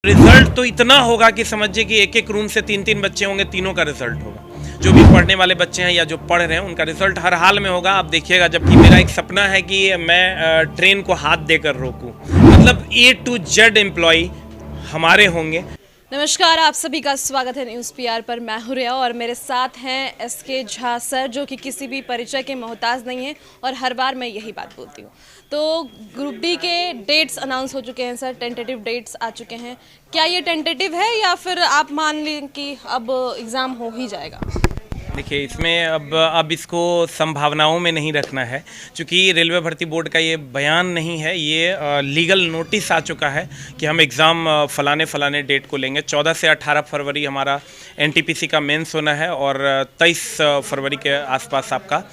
Result तो इतना होगा कि समझिए कि एक एक रूम से तीन तीन बच्चे होंगे, तीनों का रिजल्ट होगा। जो भी पढ़ने वाले बच्चे हैं या जो पढ़ रहे हैं उनका रिजल्ट हर हाल में होगा। आप देखिएगा, जबकि मेरा एक सपना है कि मैं ट्रेन को हाथ देकर रोकूं, मतलब A to Z एम्प्लॉय हमारे होंगे। नमस्कार, आप सभी का स्वागत है न्यूज़ PR पर। मैं हूं रिया और मेरे साथ हैं SK झा सर, जो कि किसी भी परिचय के मोहताज नहीं है और हर बार मैं यही बात बोलती हूं। तो ग्रुप डी के डेट्स अनाउंस हो चुके हैं सर, टेंटेटिव डेट्स आ चुके हैं। क्या ये टेंटेटिव है या फिर आप मान लें कि अब एग्ज़ाम हो ही जाएगा? देखिए, इसमें अब इसको संभावनाओं में नहीं रखना है, क्योंकि रेलवे भर्ती बोर्ड का ये बयान नहीं है, ये लीगल नोटिस आ चुका है कि हम एग्ज़ाम फलाने डेट को लेंगे। 14 से 18 फरवरी हमारा NTPC का मेंस होना है और 23 फरवरी के आसपास आपका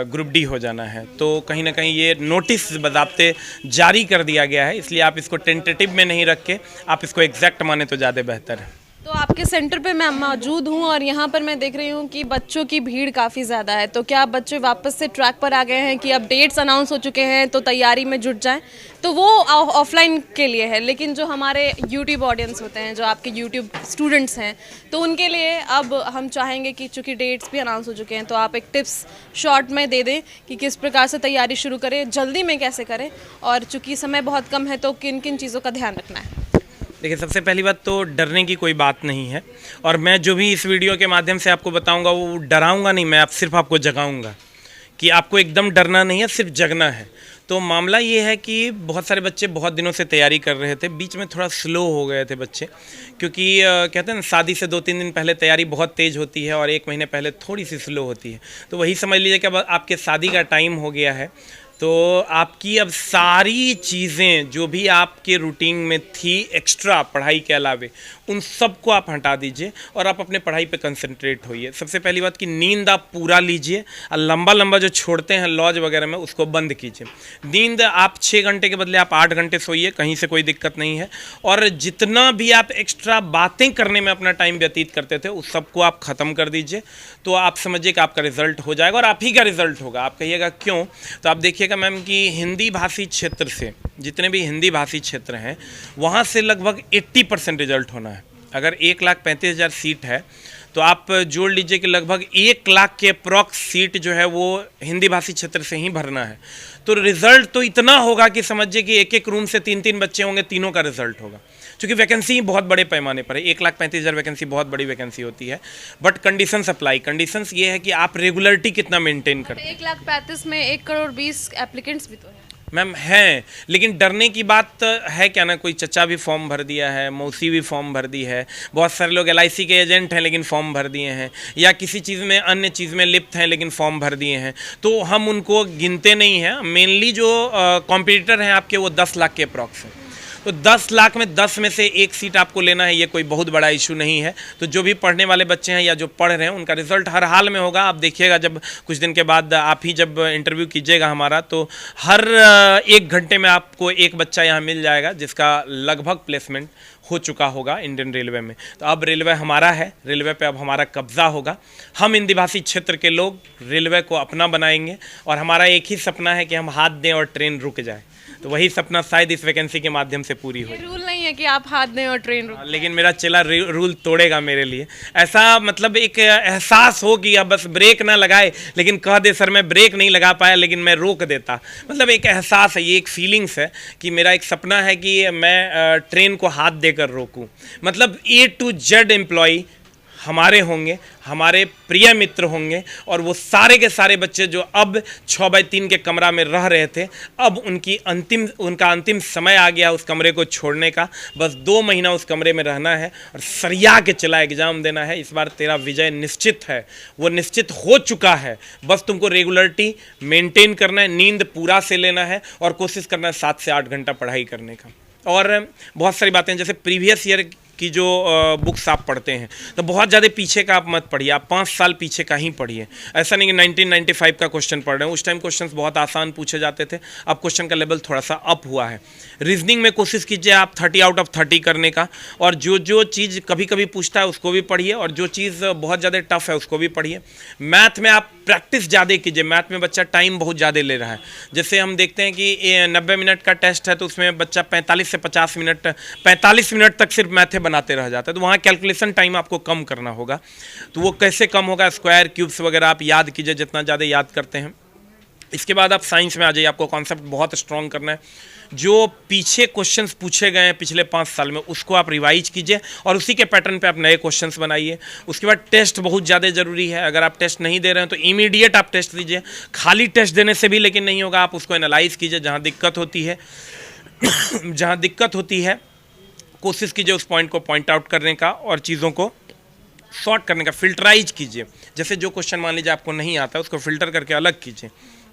ग्रुप डी हो जाना है। तो कहीं ना कहीं ये नोटिस बज़ाब्ते जारी कर दिया गया है, इसलिए आप इसको टेंटेटिव में नहीं रख के आप इसको एग्जैक्ट माने तो ज़्यादा बेहतर है। तो आपके सेंटर पे मैं मौजूद हूँ और यहाँ पर मैं देख रही हूँ कि बच्चों की भीड़ काफ़ी ज़्यादा है। तो क्या बच्चे वापस से ट्रैक पर आ गए हैं कि अब डेट्स अनाउंस हो चुके हैं तो तैयारी में जुट जाएं? तो वो ऑफलाइन के लिए है, लेकिन जो हमारे यूट्यूब ऑडियंस होते हैं, जो आपके यूट्यूब स्टूडेंट्स हैं, तो उनके लिए अब हम चाहेंगे कि चूँकि डेट्स भी अनाउंस हो चुके हैं तो आप एक टिप्स शॉर्ट में दे दें कि किस प्रकार से तैयारी शुरू करें, जल्दी में कैसे करें, और चूँकि समय बहुत कम है तो किन किन चीज़ों का ध्यान रखना है। देखिए, सबसे पहली बात तो डरने की कोई बात नहीं है, और मैं जो भी इस वीडियो के माध्यम से आपको बताऊंगा वो डराऊंगा नहीं, मैं सिर्फ आपको जगाऊंगा कि आपको एकदम डरना नहीं है, सिर्फ जगना है। तो मामला ये है कि बहुत सारे बच्चे बहुत दिनों से तैयारी कर रहे थे, बीच में थोड़ा स्लो हो गए थे बच्चे, क्योंकि कहते हैं ना, शादी से 2-3 दिन पहले तैयारी बहुत तेज़ होती है और 1 महीने पहले थोड़ी सी स्लो होती है। तो वही समझ लीजिए कि अब आपके शादी का टाइम हो गया है, तो आपकी अब सारी चीज़ें जो भी आपके रूटीन में थी एक्स्ट्रा पढ़ाई के अलावे, उन सब को आप हटा दीजिए और आप अपने पढ़ाई पे कंसंट्रेट होइए। सबसे पहली बात कि नींद आप पूरा लीजिए, और लंबा जो छोड़ते हैं लॉज वगैरह में उसको बंद कीजिए। नींद आप 6 घंटे के बदले आप 8 घंटे सोइए, कहीं से कोई दिक्कत नहीं है। और जितना भी आप एक्स्ट्रा बातें करने में अपना टाइम व्यतीत करते थे उस सबको आप ख़त्म कर दीजिए, तो आप समझिए कि आपका रिजल्ट हो जाएगा, और आप ही का रिजल्ट होगा। आप कहिएगा क्यों? तो आप देखिएगा मैम कि हिंदी भाषी क्षेत्र से, जितने भी हिंदी भाषी क्षेत्र हैं, वहाँ से लगभग 80% रिजल्ट होना है। अगर 1,35,000 सीट है तो आप जोड़ लीजिए कि लगभग 1 लाख के अप्रॉक्स सीट जो है वो हिंदी भाषी क्षेत्र से ही भरना है। तो रिजल्ट तो इतना होगा कि समझिए कि एक एक रूम से तीन तीन बच्चे होंगे, तीनों का रिजल्ट होगा, क्योंकि वैकेंसी बहुत बड़े पैमाने पर है। 1,35,000 वैकेंसी बहुत बड़ी वैकेंसी होती है, बट कंडीशंस अप्लाई। कंडीशंस ये है कि आप रेगुलरिटी कितना मेंटेन करते हैं। 1,35,000 में 1,20,00,000 एप्लीकेंट्स भी तो हैं मैम हैं, लेकिन डरने की बात है क्या ना, कोई चचा भी फॉर्म भर दिया है, मौसी भी फॉर्म भर दी है, बहुत सारे लोग LIC के एजेंट हैं लेकिन फॉर्म भर दिए हैं, या किसी चीज़ में अन्य चीज़ में लिप्त हैं लेकिन फॉर्म भर दिए हैं। तो हम उनको गिनते नहीं हैं। मेनली जो कॉम्पिटिटर हैं आपके वो 10 लाख के अप्रॉक्स हैं। तो 10 लाख में 10 में से एक सीट आपको लेना है, ये कोई बहुत बड़ा इशू नहीं है। तो जो भी पढ़ने वाले बच्चे हैं या जो पढ़ रहे हैं उनका रिजल्ट हर हाल में होगा। आप देखिएगा, जब कुछ दिन के बाद आप ही जब इंटरव्यू कीजिएगा हमारा, तो हर 1 घंटे में आपको एक बच्चा यहाँ मिल जाएगा जिसका लगभग प्लेसमेंट हो चुका होगा इंडियन रेलवे में। तो अब रेलवे हमारा है, रेलवे पे अब हमारा कब्जा होगा। हम हिंदी भाषी क्षेत्र के लोग रेलवे को अपना बनाएंगे, और हमारा एक ही सपना है कि हम हाथ दें और ट्रेन रुक जाए। तो वही सपना शायद इस वैकेंसी के माध्यम से पूरी हो। रूल नहीं है कि आप हाथ दें और ट्रेन रुक, लेकिन मेरा चेला रूल तोड़ेगा मेरे लिए। ऐसा मतलब एक एहसास हो कि अब बस ब्रेक ना लगाए, लेकिन कह दे सर मैं ब्रेक नहीं लगा पाया लेकिन मैं रोक देता। मतलब एक एहसास है, ये एक फीलिंग्स है कि मेरा एक सपना है कि मैं ट्रेन को हाथ देकर रोकूं। मतलब A to Z एम्प्लॉय हमारे होंगे, हमारे प्रिय मित्र होंगे, और वो सारे के सारे बच्चे जो अब 6x3 के कमरा में रह रहे थे, अब उनका अंतिम समय आ गया उस कमरे को छोड़ने का। बस 2 महीना उस कमरे में रहना है और सरिया के चला एग्ज़ाम देना है। इस बार तेरा विजय निश्चित है, वो निश्चित हो चुका है। बस तुमको रेगुलरिटी मेंटेन करना है, नींद पूरा से लेना है, और कोशिश करना है 7 से 8 घंटा पढ़ाई करने का। और बहुत सारी बातें, जैसे प्रीवियस ईयर की जो बुक्स आप पढ़ते हैं, तो बहुत ज़्यादा पीछे का आप मत पढ़िए, आप 5 साल पीछे का ही पढ़िए। ऐसा नहीं कि 1995 का क्वेश्चन पढ़ रहे हैं, उस टाइम क्वेश्चन बहुत आसान पूछे जाते थे, अब क्वेश्चन का लेवल थोड़ा सा अप हुआ है। रीजनिंग में कोशिश कीजिए आप 30 आउट ऑफ 30 करने का, और जो चीज़ कभी कभी पूछता है उसको भी पढ़िए, और जो चीज़ बहुत ज़्यादा टफ है उसको भी पढ़िए। मैथ में आप प्रैक्टिस ज़्यादा कीजिए, मैथ में बच्चा टाइम बहुत ज़्यादा ले रहा है। जैसे हम देखते हैं कि 90 मिनट का टेस्ट है, तो उसमें बच्चा 45 से 50 मिनट 45 मिनट तक सिर्फ मैथे बनाते रह जाता है, तो वहाँ कैलकुलेशन टाइम आपको कम करना होगा। तो वो कैसे कम होगा? स्क्वायर क्यूब्स वगैरह आप याद कीजिए, जितना ज़्यादा याद करते हैं। इसके बाद आप साइंस में आ जाइए, आपको कॉन्सेप्ट बहुत स्ट्रॉन्ग करना है। जो पीछे क्वेश्चंस पूछे गए हैं पिछले 5 साल में, उसको आप रिवाइज कीजिए और उसी के पैटर्न पे आप नए क्वेश्चंस बनाइए। उसके बाद टेस्ट बहुत ज़्यादा ज़रूरी है। अगर आप टेस्ट नहीं दे रहे हैं तो इमीडिएट आप टेस्ट दीजिए। खाली टेस्ट देने से भी लेकिन नहीं होगा, आप उसको एनालाइज कीजिए। जहाँ दिक्कत होती है जहाँ दिक्कत होती है कोशिश कीजिए उस पॉइंट को पॉइंट आउट करने का और चीज़ों को सॉर्ट करने का, फिल्टराइज कीजिए। जैसे जो क्वेश्चन मान लीजिए आपको नहीं आता, उसको फिल्टर करके अलग कीजिए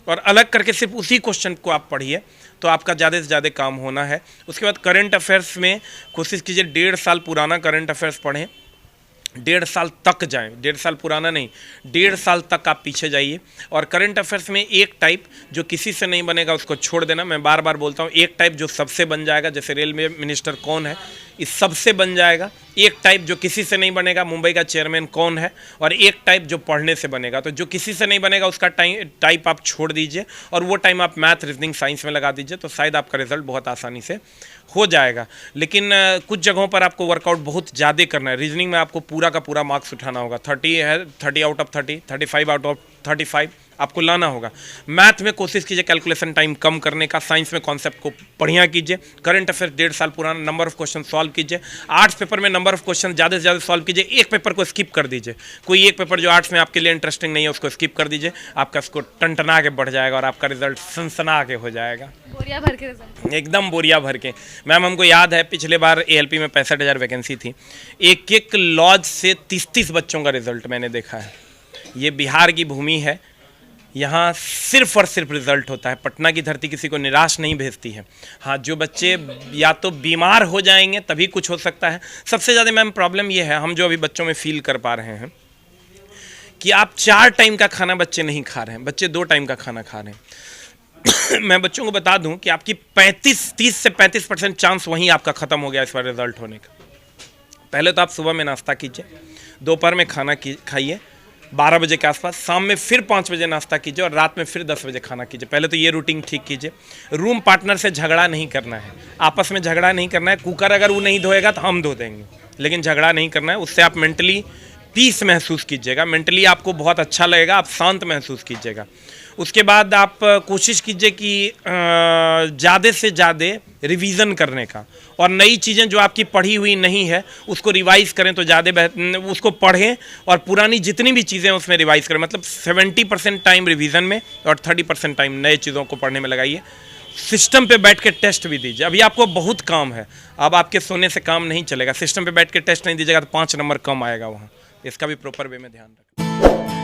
और अलग करके सिर्फ उसी क्वेश्चन को आप पढ़िए, तो आपका ज़्यादा से ज़्यादा काम होना है। उसके बाद करंट अफेयर्स में कोशिश कीजिए 1.5 साल पुराना करंट अफेयर्स पढ़ें, 1.5 साल तक जाएं, 1.5 साल पुराना नहीं, 1.5 साल तक आप पीछे जाइए। और करंट अफेयर्स में एक टाइप जो किसी से नहीं बनेगा उसको छोड़ देना। मैं बार बार बोलता हूँ, एक टाइप जो सबसे बन जाएगा, जैसे रेलवे मिनिस्टर कौन है, इस सबसे बन जाएगा। एक टाइप जो किसी से नहीं बनेगा, मुंबई का चेयरमैन कौन है, और एक टाइप जो पढ़ने से बनेगा। तो जो किसी से नहीं बनेगा उसका टाइप आप छोड़ दीजिए और वो टाइम आप मैथ, रीजनिंग, साइंस में लगा दीजिए, तो शायद आपका रिजल्ट बहुत आसानी से हो जाएगा। लेकिन कुछ जगहों पर आपको वर्कआउट बहुत ज़्यादा करना है। रीजनिंग में आपको पूरा का पूरा मार्क्स उठाना होगा, 30 है, 30 आउट ऑफ 30, 35 आउट ऑफ 35 आपको लाना होगा। मैथ में कोशिश कीजिए कैलकुलेशन टाइम कम करने का। साइंस में कॉन्सेप्ट को बढ़िया कीजिए। करंट अफेयर 1.5 साल पुराना, नंबर ऑफ क्वेश्चन सॉल्व कीजिए। आर्ट्स पेपर में नंबर ऑफ क्वेश्चन ज़्यादा से ज़्यादा सॉल्व कीजिए। एक पेपर को स्किप कर दीजिए, कोई एक पेपर जो आर्ट्स में आपके लिए इंटरेस्टिंग नहीं है उसको स्किप कर दीजिए। आपका स्कोर टनटना के बढ़ जाएगा और आपका रिजल्ट सनसना के हो जाएगा, बोरिया भर के रिजल्ट, एकदम बोरिया भर के। मैम हमको याद है पिछले बार ALP में 65,000 वैकेंसी थी, एक लॉज से 30 बच्चों का रिजल्ट मैंने देखा है। ये बिहार की भूमि है, यहाँ सिर्फ और सिर्फ रिजल्ट होता है। पटना की धरती किसी को निराश नहीं भेजती है। हाँ, जो बच्चे या तो बीमार हो जाएंगे तभी कुछ हो सकता है। सबसे ज़्यादा मैम प्रॉब्लम ये है, हम जो अभी बच्चों में फील कर पा रहे हैं कि आप 4 टाइम का खाना बच्चे नहीं खा रहे हैं, बच्चे 2 टाइम का खाना खा रहे हैं। मैं बच्चों को बता दूं कि आपकी 30 से 35% चांस वहीं आपका ख़त्म हो गया इस बार रिजल्ट होने का। पहले तो आप सुबह में नाश्ता कीजिए, दोपहर में खाना खाइए 12 बजे के आसपास, शाम में फिर 5 बजे नाश्ता कीजिए और रात में फिर 10 बजे खाना कीजिए। पहले तो ये रूटीन ठीक कीजिए। रूम पार्टनर से झगड़ा नहीं करना है, आपस में झगड़ा नहीं करना है। कुकर अगर वो नहीं धोएगा तो हम धो देंगे, लेकिन झगड़ा नहीं करना है। उससे आप मेंटली पीस महसूस कीजिएगा, मेंटली आपको बहुत अच्छा लगेगा, आप शांत महसूस कीजिएगा। उसके बाद आप कोशिश कीजिए कि ज़्यादा से ज़्यादा रिवीजन करने का, और नई चीज़ें जो आपकी पढ़ी हुई नहीं है उसको रिवाइज़ करें तो ज़्यादा उसको पढ़ें, और पुरानी जितनी भी चीज़ें उसमें रिवाइज़ करें। मतलब 70% टाइम रिवीजन में और 30% टाइम नए चीज़ों को पढ़ने में लगाइए। सिस्टम पे बैठ के टेस्ट भी दीजिए। अभी आपको बहुत काम है, अब आपके सोने से काम नहीं चलेगा। सिस्टम पे बैठ के टेस्ट नहीं दीजिएगा तो 5 नंबर कम आएगा वहाँ। इसका भी प्रॉपर वे में ध्यान रखें।